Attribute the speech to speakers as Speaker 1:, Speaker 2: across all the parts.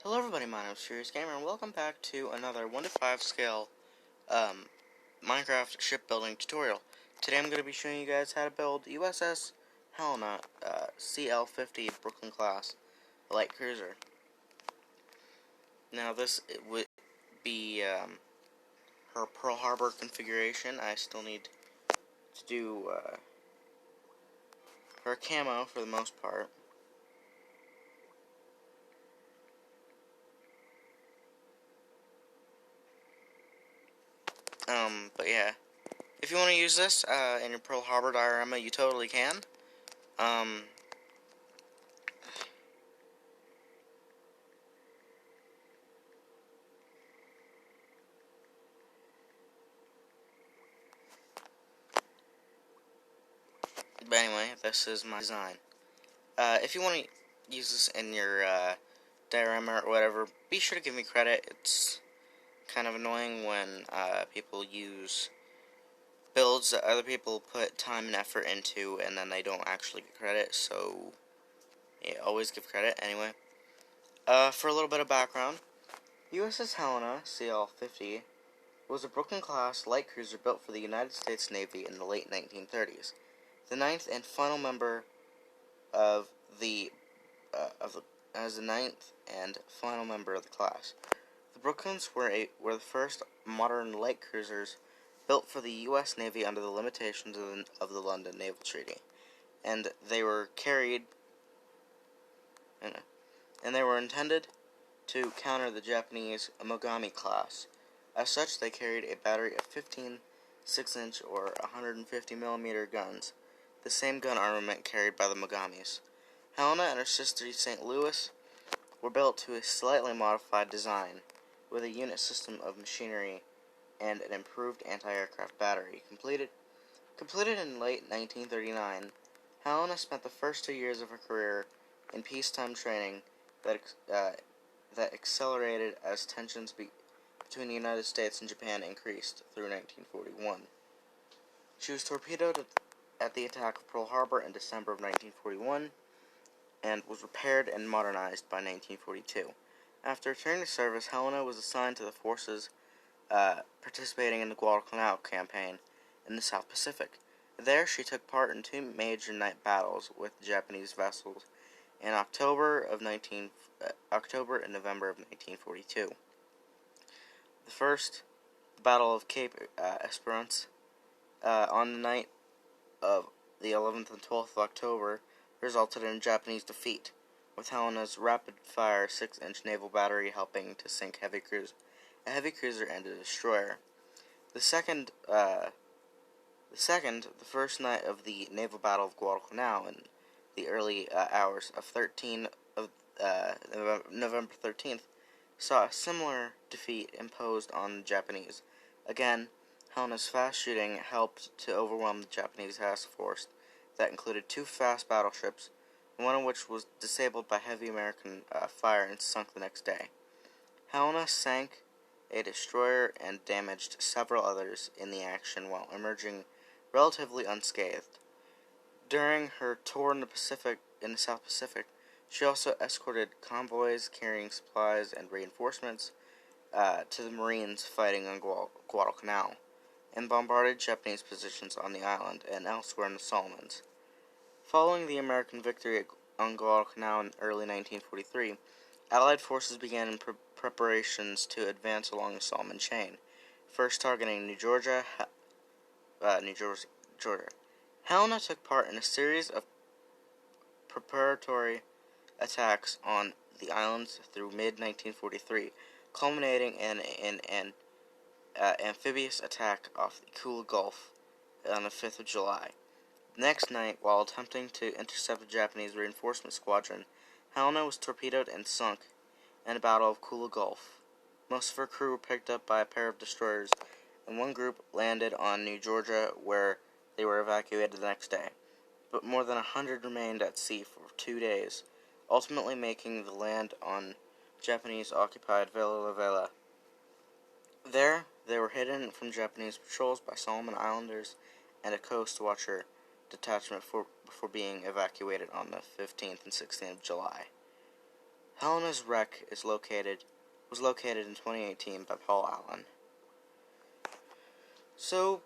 Speaker 1: Hello everybody, my name is Furious Gamer, and welcome back to another 1 to 5 scale Minecraft shipbuilding tutorial. Today I'm going to be showing you guys how to build USS Helena CL-50 Brooklyn class light cruiser. Now this would be her Pearl Harbor configuration. I still need to do her camo for the most part. But yeah, if you want to use this in your Pearl Harbor diorama, you totally can. But anyway, this is my design. If you want to use this in your diorama or whatever, be sure to give me credit. It's kind of annoying when people use builds that other people put time and effort into and then they don't actually get credit, so yeah, always give credit. Anyway, for a little bit of background, USS Helena CL-50 was a Brooklyn-class light cruiser built for the United States Navy in the late 1930s. The ninth and final member of the ninth and final member of the class. The Brooklyns were the first modern light cruisers built for the U.S. Navy under the limitations of the London Naval Treaty, and they were intended to counter the Japanese Mogami class. As such, they carried a battery of 15 6-inch or 150mm guns, the same gun armament carried by the Mogamis. Helena and her sister St. Louis were built to a slightly modified design, with a unit system of machinery and an improved anti-aircraft battery. Completed in late 1939, Helena spent the first 2 years of her career in peacetime training that accelerated as tensions between the United States and Japan increased through 1941. She was torpedoed at the attack of Pearl Harbor in December of 1941 and was repaired and modernized by 1942. After returning to service, Helena was assigned to the forces participating in the Guadalcanal campaign in the South Pacific. There, she took part in 2 major night battles with Japanese vessels in October and November of 1942. The first, the Battle of Cape Esperance, on the night of the 11th and 12th of October, resulted in a Japanese defeat, with Helena's rapid-fire 6-inch naval battery helping to sink a heavy cruiser and a destroyer. The first night of the naval battle of Guadalcanal in the early hours of November 13th, saw a similar defeat imposed on the Japanese. Again, Helena's fast shooting helped to overwhelm the Japanese task force that included 2 fast battleships, one of which was disabled by heavy American fire and sunk the next day. Helena sank a destroyer and damaged several others in the action while emerging relatively unscathed. During her tour in the South Pacific, she also escorted convoys carrying supplies and reinforcements to the Marines fighting on Guadalcanal, and bombarded Japanese positions on the island and elsewhere in the Solomons. Following the American victory on Guadalcanal in early 1943, Allied forces began preparations to advance along the Solomon chain, first targeting New Georgia. Helena took part in a series of preparatory attacks on the islands through mid-1943, culminating in an amphibious attack off the Kula Gulf on the 5th of July. The next night, while attempting to intercept a Japanese reinforcement squadron, Helena was torpedoed and sunk in the Battle of Kula Gulf. Most of her crew were picked up by a pair of destroyers, and one group landed on New Georgia, where they were evacuated the next day. But more than 100 remained at sea for 2 days, ultimately making the land on Japanese-occupied Villa La Vela. There, they were hidden from Japanese patrols by Solomon Islanders and a Coast Watcher detachment before being evacuated on the 15th and 16th of July. Helena's wreck was located in 2018 by Paul Allen. So,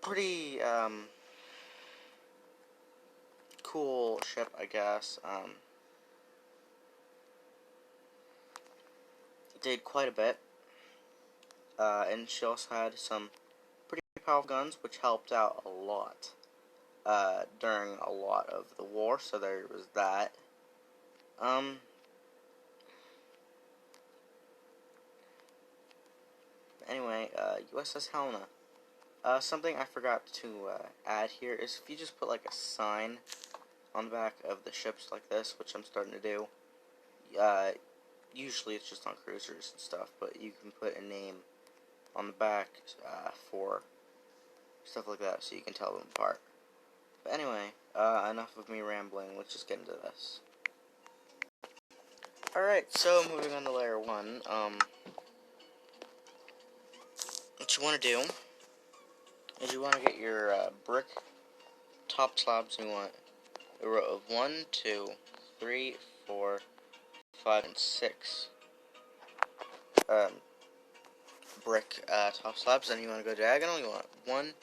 Speaker 1: pretty cool ship, I guess. It did quite a bit, and she also had some pretty powerful guns, which helped out a lot during a lot of the war. So there was that. Anyway, USS Helena. Something I forgot to add here is if you just put like a sign on the back of the ships like this, which I'm starting to do. Usually it's just on cruisers and stuff, but you can put a name on the back for stuff like that, so you can tell them apart. But anyway, enough of me rambling. Let's just get into this. Alright, so moving on to layer 1. What you want to do is you want to get your brick top slabs. You want a row of 1, 2, 3, 4, 5, and 6 brick top slabs. Then you want to go diagonal. You want 1,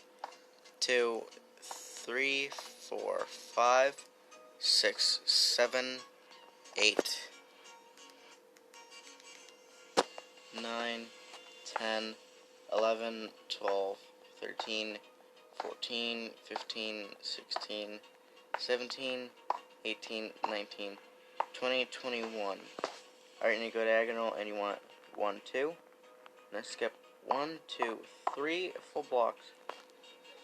Speaker 1: 2, 3, 4, 5, 6, 7, 8, 9, 10, 11, 12, 13, 14, 15, 16, 17, 18, 19, 20, 21. Alright, and you go diagonal and you want 1, 2. And then skip 1, 2, 3 full blocks.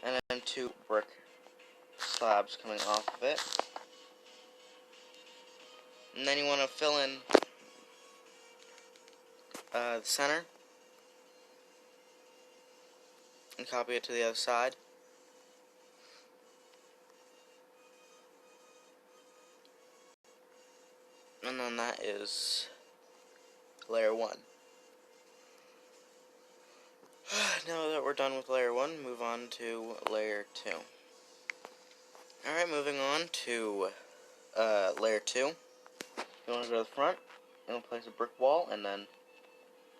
Speaker 1: And then 2 brick slabs coming off of it. And then you want to fill in the center. And copy it to the other side. And then that is layer 1. Now that we're done with layer 1, move on to layer 2. Alright, moving on to layer 2. You want to go to the front, you want to place a brick wall, and then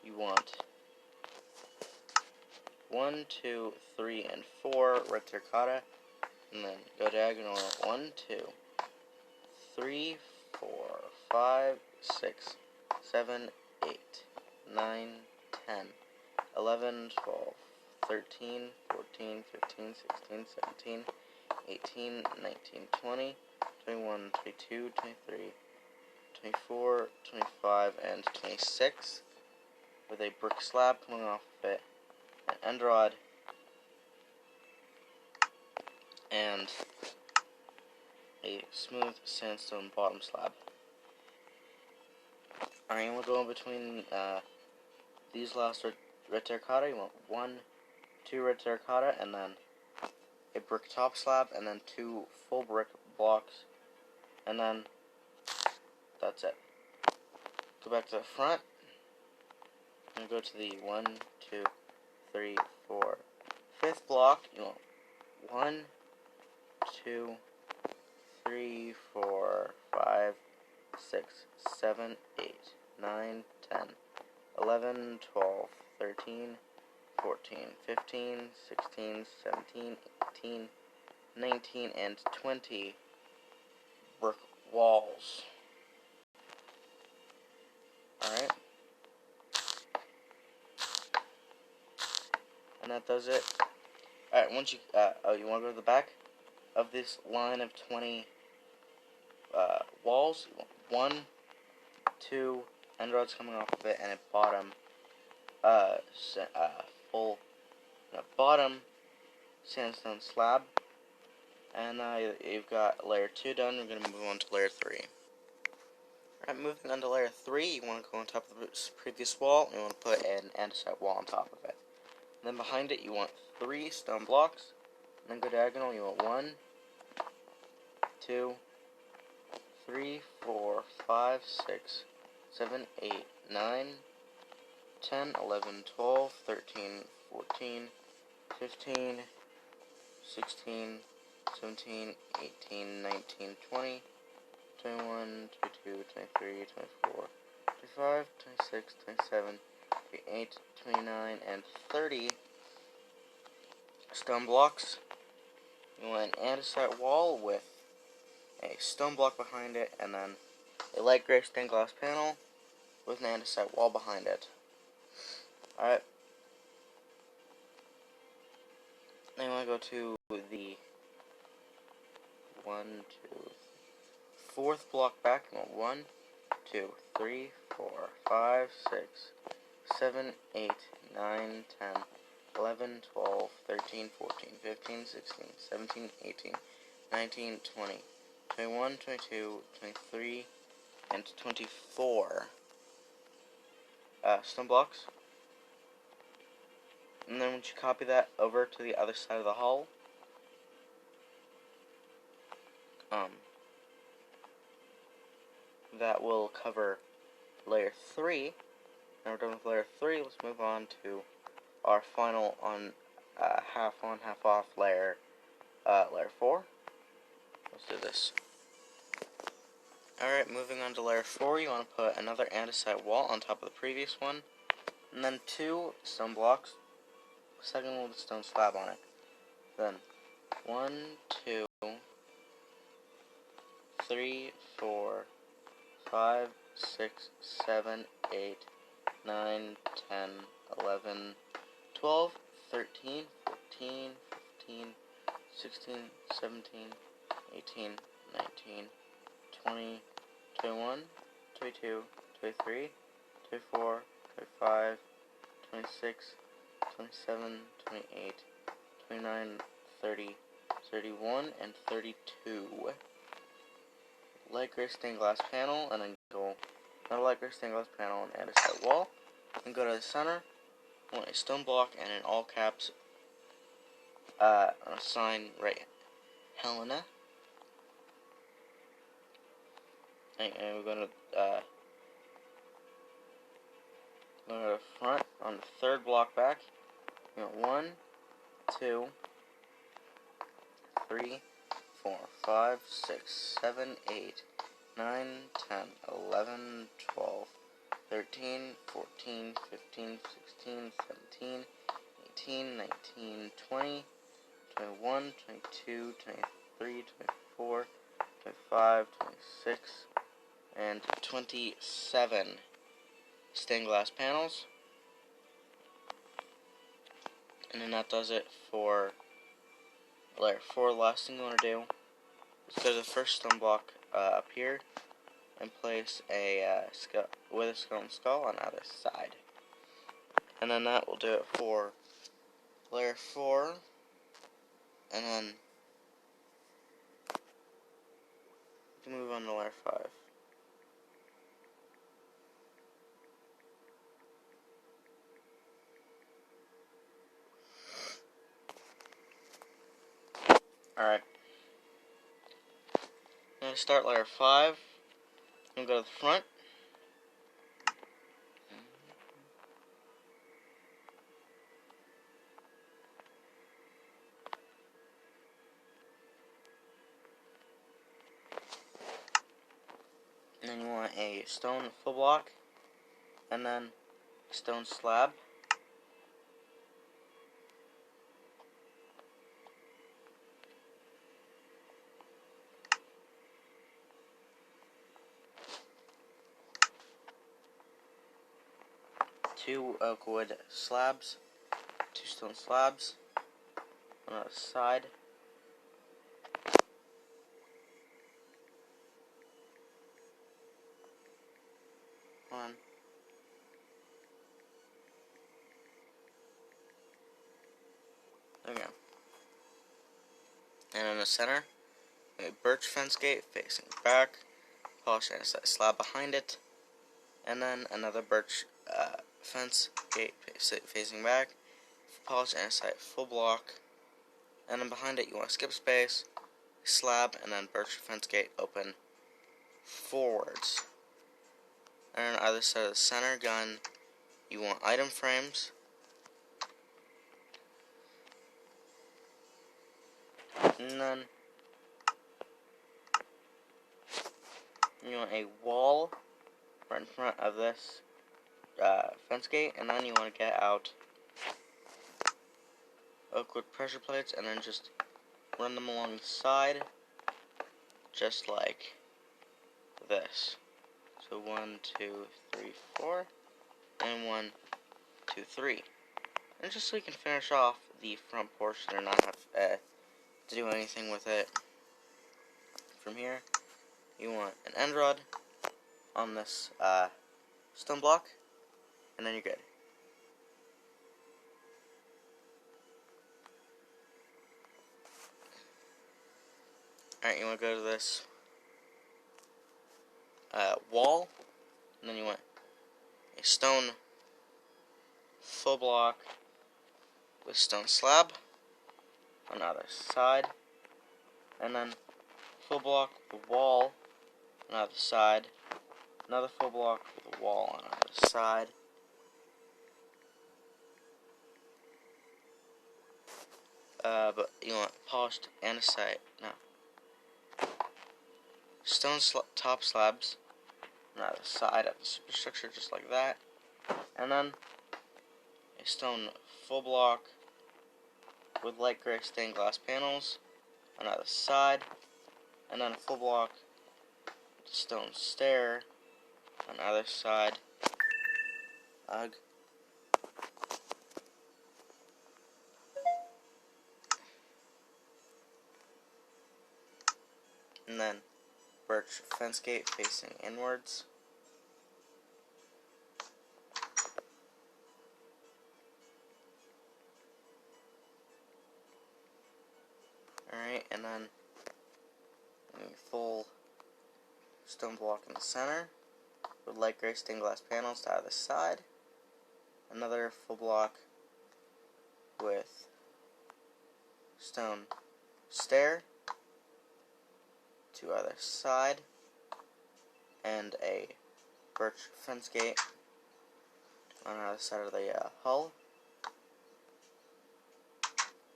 Speaker 1: you want 1, 2, 3, and 4 red terracotta, and then go diagonal 1, 2, 3, 4, 5, 6, 7, 8, 9, 10, 11, 12, 13, 14, 15, 16, 17, 18, 19, 20, 21, 22, 23, 24, 25, and 26, with a brick slab coming off of it, an end rod, and a smooth sandstone bottom slab. Alright, and we'll go in between these last red terracotta. You want 1, 2 red terracotta, and then a brick top slab, and then 2 full brick blocks, and then that's it. Go back to the front, and go to the 1, 2, 3, 4, 5th block. You want 1, 2, 3, 4, 5, 6, 7, 8, 9, 10, 11, 12, 13, 14, 15, 16, 17, 18, 19, and 20 brick walls. Alright. And that does it. Alright, once you, you want to go to the back of this line of 20 walls. 1, 2 end rods coming off of it, and a bottom bottom sandstone slab. And you've got layer 2 done. We're going to move on to layer 3. Alright, moving on to layer 3, you want to go on top of the previous wall, and you want to put an andesite wall on top of it. And then behind it, you want 3 stone blocks. And then go diagonal, you want 1, 2, 3, 4, 5, 6, 7, 8, 9, 10, 11, 12, 13, 14, 15, 16, 17, 18, 19, 20, 21, 22, 23, 24, 25, 26, 27, 28, 29, and 30 stone blocks. You want an andesite wall with a stone block behind it, and then a light gray stained glass panel with an andesite wall behind it. Alright. Then you want to go to the 4th block back. 1, 2, 3, 4, 5, 6, 7, 8, 9, 10, 11, 12, 13, 14, 15, 16, 17, 18, 19, 20, 21, 22, 23, and 24 stone blocks. And then once you copy that over to the other side of the hull, that will cover layer 3. Now we're done with layer 3, let's move on to our final half on, half off layer, layer 4. Let's do this. Alright, moving on to layer 4, you want to put another andesite wall on top of the previous one, and then 2 stone blocks, second one with a stone slab on it. Then 1, 2, 3, 4, 5, 6, 7, 8, 9, 10, 11, 12, 13, 14, 15, 16, 17, 18, 19, 20, 21, 22, 23, 24, 25, 26, 27, 28, 29, 30, 31, and 32. Light gray stained glass panel, and then go another light gray stained glass panel and andesite wall. And go to the center, want a stone block and in all caps a sign right Helena. And we're going to go to the front on the 3rd block back. You want 1, 2, 3, 4, 5, 6, 7, 8, 9, 10, 11, 12, 13, 14, 15, 16, 17, 18, 19, 20, 21, 22, 23, 24, 25, 26, and 27 stained glass panels. And then that does it for layer 4. The last thing you want to do is go to the first stone block up here and place a with a skeleton skull on either side. And then that will do it for layer 4. And then we can move on to layer 5. Alright. Now to start layer 5, I'm going to go to the front. And then you want a stone full block, and then a stone slab. Two oak wood slabs, 2 stone slabs on the side. One. There we go. And in the center, a birch fence gate facing back, polished andesite slab behind it, and then another birch fence gate facing back, polished andesite full block, and then behind it you want to skip space, slab, and then birch fence gate open forwards. And on either side of the center gun, you want item frames. And then You want a wall right in front of this fence gate, and then you want to get out oak-wood pressure plates, and then just run them along the side, just like this. So 1, 2, 3, 4, and 1, 2, 3. And just so you can finish off the front portion and not have to do anything with it. From here, you want an end rod on this stone block, and then you're good. Alright, you want to go to this wall, and then you want a stone full block with stone slab on the other side, and then full block with the wall on the other side, another full block with the wall on the other side, but you want polished andesite, no, stone top slabs on the other side of the superstructure, just like that, and then a stone full block with light gray stained glass panels on the other side, and then a full block with a stone stair on the other side. Ugh. And then birch fence gate facing inwards. Alright, and then a full stone block in the center with light gray stained glass panels to either side. Another full block with stone stair to either side, and a birch fence gate on the other side of the hull.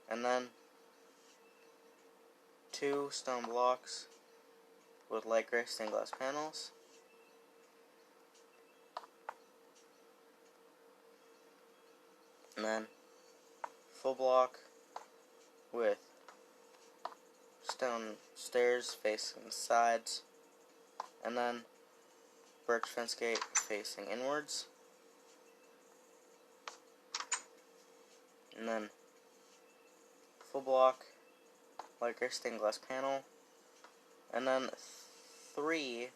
Speaker 1: And then 2 stone blocks with light gray stained glass panels. And then full block with stone stairs facing the sides. And then birch fence gate facing inwards. And then full block, light gray stained glass panel. And then 3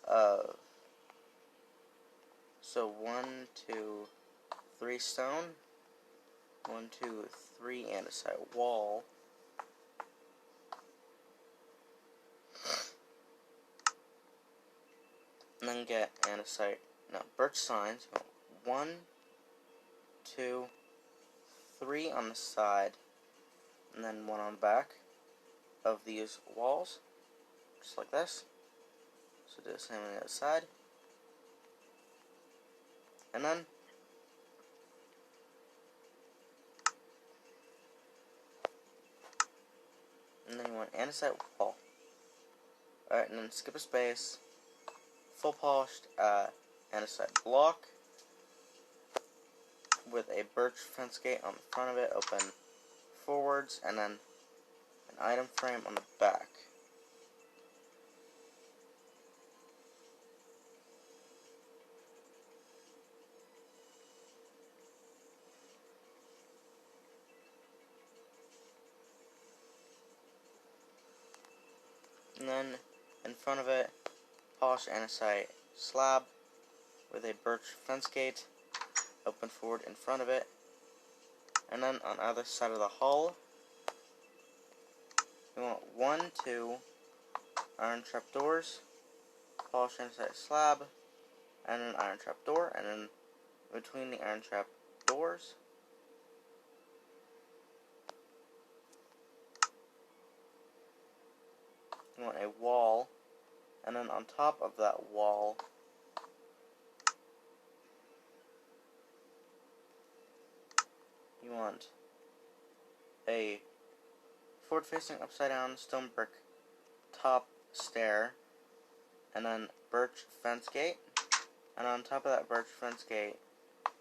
Speaker 1: of, so 1, 2, 3 stone, 1, 2, 3 andesite wall, and then get birch signs, 1, 2, 3 on the side, and then 1 on the back of these walls, just like this. So do the same on the other side. And then you want andesite wall. Alright, and then skip a space, full polished andesite block with a birch fence gate on the front of it, open forwards, and then an item frame on the back. And then in front of it, polished andesite slab with a birch fence gate, open forward in front of it. And then on either side of the hull, you want 1, 2 iron trap doors, polished andesite slab, and an iron trap door, and then between the iron trap doors, you want a wall, and then on top of that wall, you want a forward-facing upside-down stone brick top stair and then birch fence gate, and on top of that birch fence gate,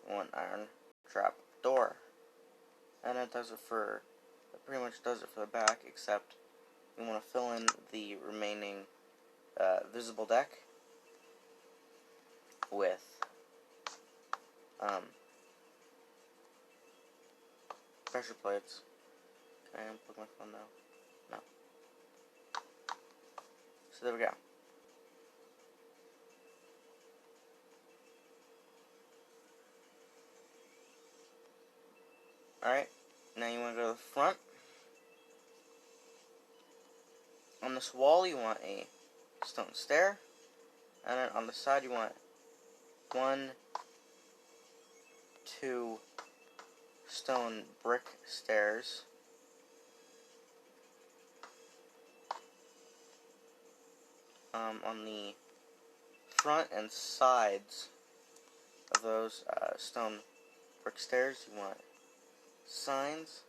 Speaker 1: you want iron trap door. And it pretty much does it for the back, except you want to fill in the remaining visible deck with pressure plates. Can I unplug my phone now? No. So there we go. Alright, now you want to go to the front. On this wall you want a stone stair, and then on the side you want 1, 2 stone brick stairs. On the front and sides of those stone brick stairs you want signs.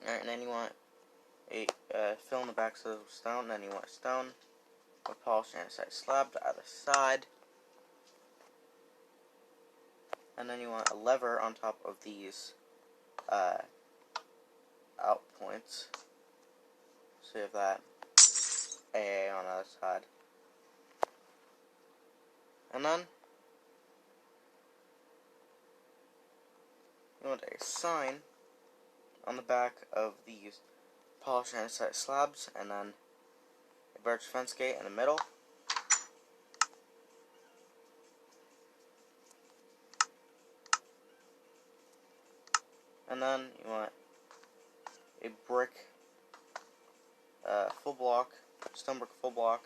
Speaker 1: Alright, and then you want a fill in the backs of stone, then you want stone with polished andesite slab to either side. And then you want a lever on top of these out points. So you have that AA on the other side. And then you want a sign on the back of these polished andesite slabs, and then a birch fence gate in the middle. And then you want a brick full block, stone brick full block,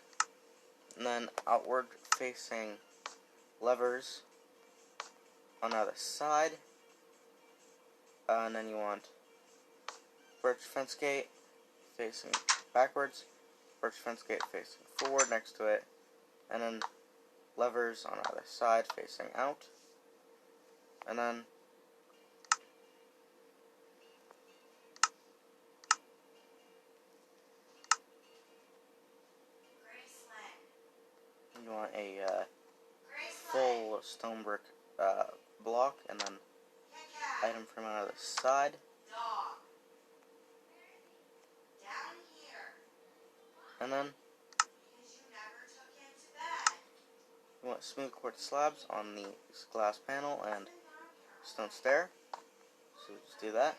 Speaker 1: and then outward facing levers on the other side. And then you want birch fence gate facing backwards, birch fence gate facing forward next to it, and then levers on the other side facing out. And then you want a full stone brick block, and then item frame on the other side. And then you want smooth quartz slabs on the glass panel and stone stair. So just do that.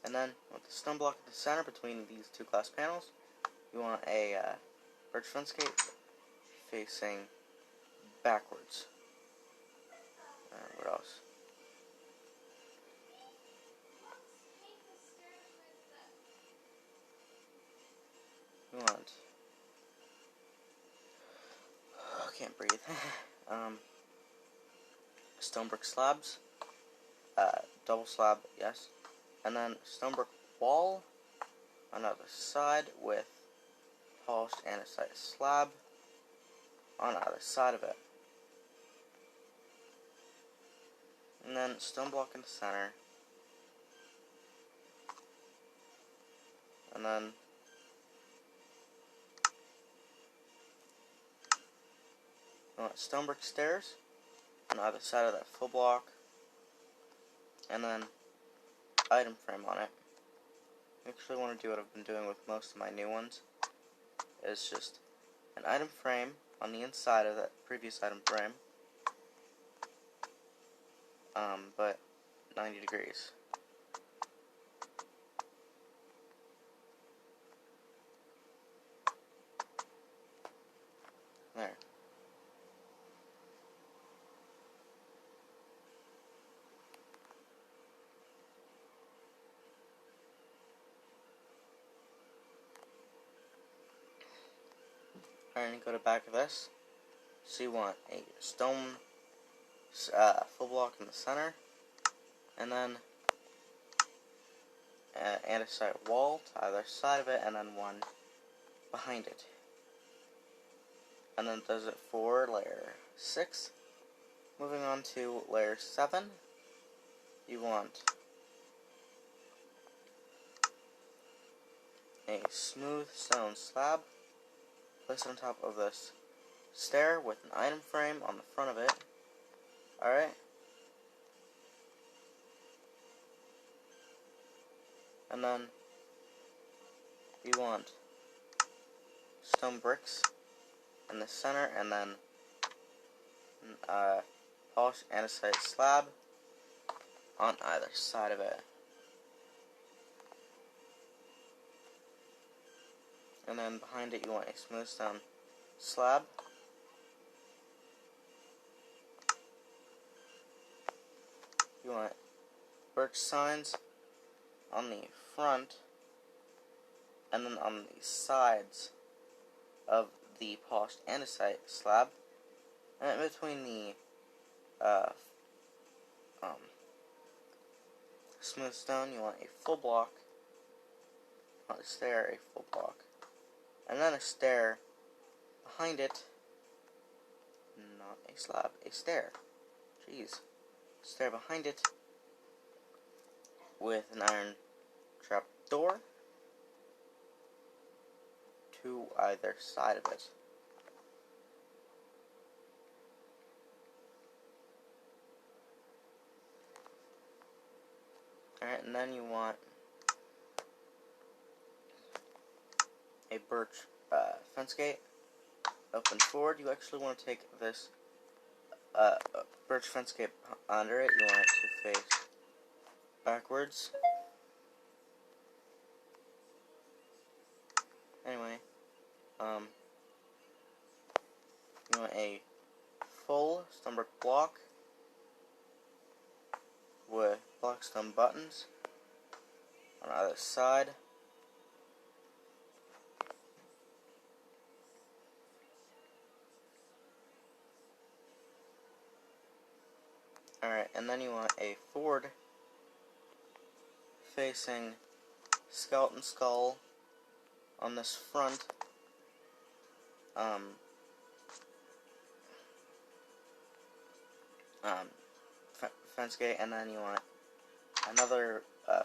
Speaker 1: And then you want the stone block at the center between these two glass panels. You want a birch fence gate facing backwards. What else? You want... I can't breathe. Stone brick slabs. Double slab, yes. And then stone brick wall on the other side with polished andesite slab on the other side of it. And then stone block in the center. And then you want stone brick stairs on either side of that full block, and then item frame on it. I actually want to do what I've been doing with most of my new ones. It's just an item frame on the inside of that previous item frame, but 90 degrees. There. And you go to back of this. So you want a stone full block in the center, and then an andesite wall to either side of it, and then one behind it. And then does it for layer 6. Moving on to layer 7, you want a smooth stone slab. Place it on top of this stair with an item frame on the front of it. Alright? And then you want stone bricks in the center, and then polished andesite slab on either side of it. And then behind it you want a smooth stone slab. You want birch signs on the front, and then on the sides of the polished andesite slab, and in between the smooth stone you want a full block, not a stair, a full block, and then a stair behind it, not a slab, a stair, jeez, stair behind it with an iron trap door to either side of it. Alright, and then you want a birch fence gate open forward. You actually want to take this birch fence gate under it. You want it to face backwards. Anyway, you want a full stone brick block with black stone buttons on either side. Alright, and then you want a forward facing skeleton skull on this front fence gate, and then you want another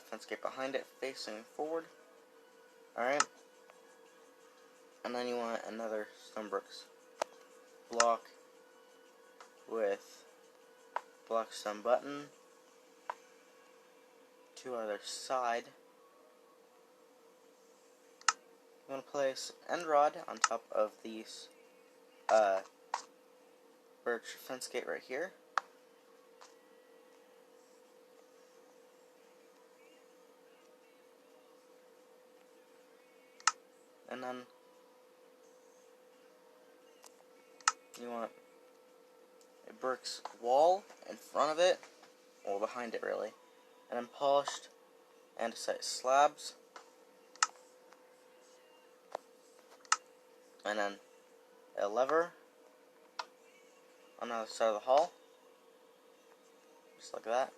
Speaker 1: fence gate behind it facing forward. Alright, and then you want another stone bricks block with black stone button to either side. You want to place end rod on top of these birch fence gate right here. And then you want a bricks wall in front of it, or behind it really, and then polished andesite slabs, and then a lever on the other side of the hall, just like that.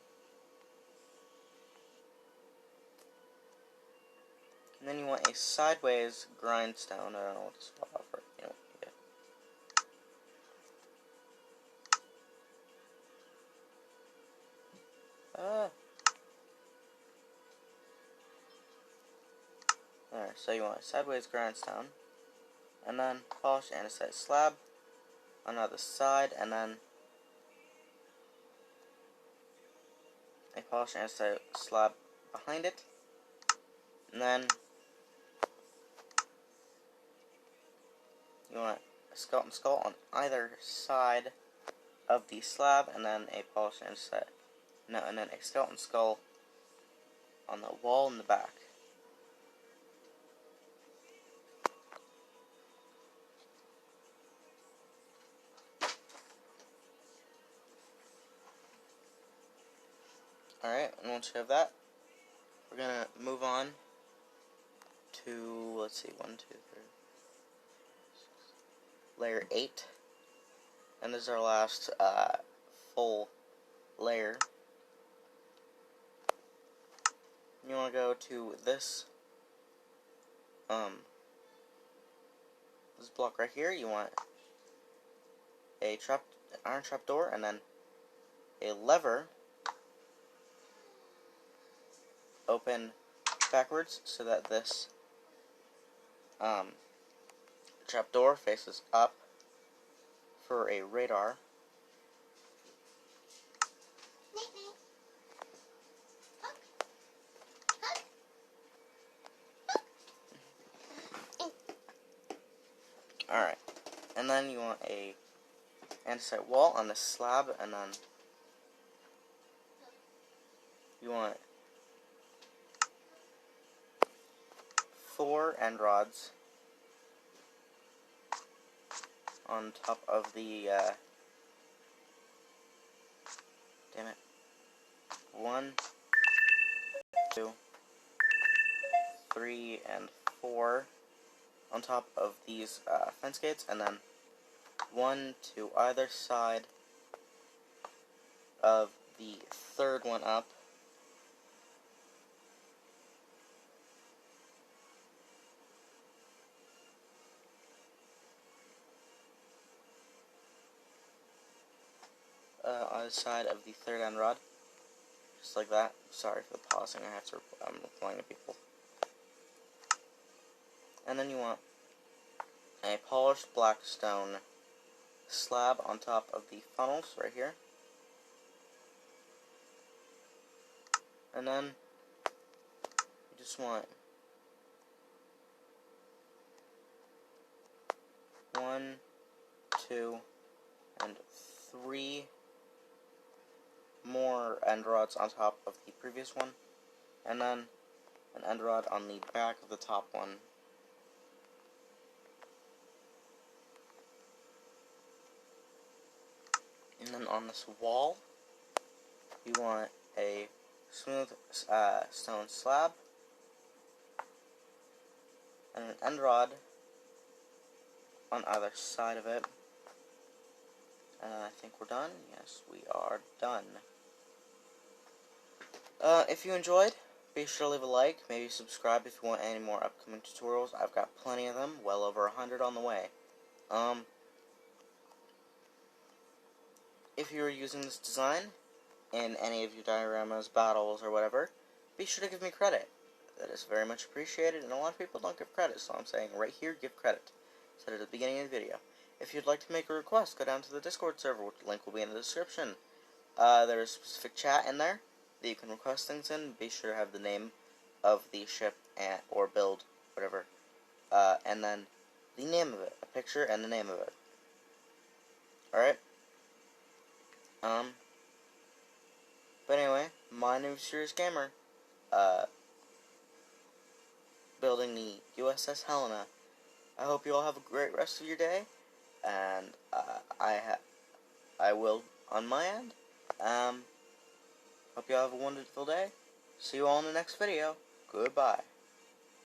Speaker 1: And then you want a sideways grindstone. I don't know what to swap out for. You know, yeah. Alright, so you want a sideways grindstone, and then polished andesite slab on the other side, and then a polished andesite slab behind it, and then you want a skeleton skull on either side of the slab, and then a polished andesite, and then a skeleton skull on the wall in the back. Alright, and once you have that, we're going to move on to, let's see, 1, 2, 3, 6, layer 8. And this is our last full layer, you want to go to this block right here. You want a iron trap door, and then a lever open backwards so that this trap door faces up for a radar. Alright, and then you want a andesite wall on this slab, and then you want 4 end rods on top of the, 1, 2, 3, and 4 on top of these fence gates, and then 1 to either side of the third one up. On the side of the third end rod, just like that. Sorry for the pausing, I have to, I'm replying to people. And then you want a polished black stone slab on top of the funnels right here. And then you just want 1, 2, and 3 more end rods on top of the previous one, and then an end rod on the back of the top one. And then on this wall, you want a smooth stone slab and an end rod on either side of it. And I think we're done. Yes, we are done. If you enjoyed, be sure to leave a like, maybe subscribe if you want any more upcoming tutorials. I've got plenty of them, well over 100 on the way. If you are using this design in any of your dioramas, battles, or whatever, be sure to give me credit. That is very much appreciated, and a lot of people don't give credit, so I'm saying right here, give credit. Said it at the beginning of the video. If you'd like to make a request, go down to the Discord server, which link will be in the description. There is a specific chat in there that you can request things in. Be sure to have the name of the ship or build, whatever, and then the name of it, a picture and the name of it. Alright? But anyway, my name is Serious Gamer, building the USS Helena. I hope you all have a great rest of your day, and I will on my end. Hope you all have a wonderful day. See you all in the next video. Goodbye.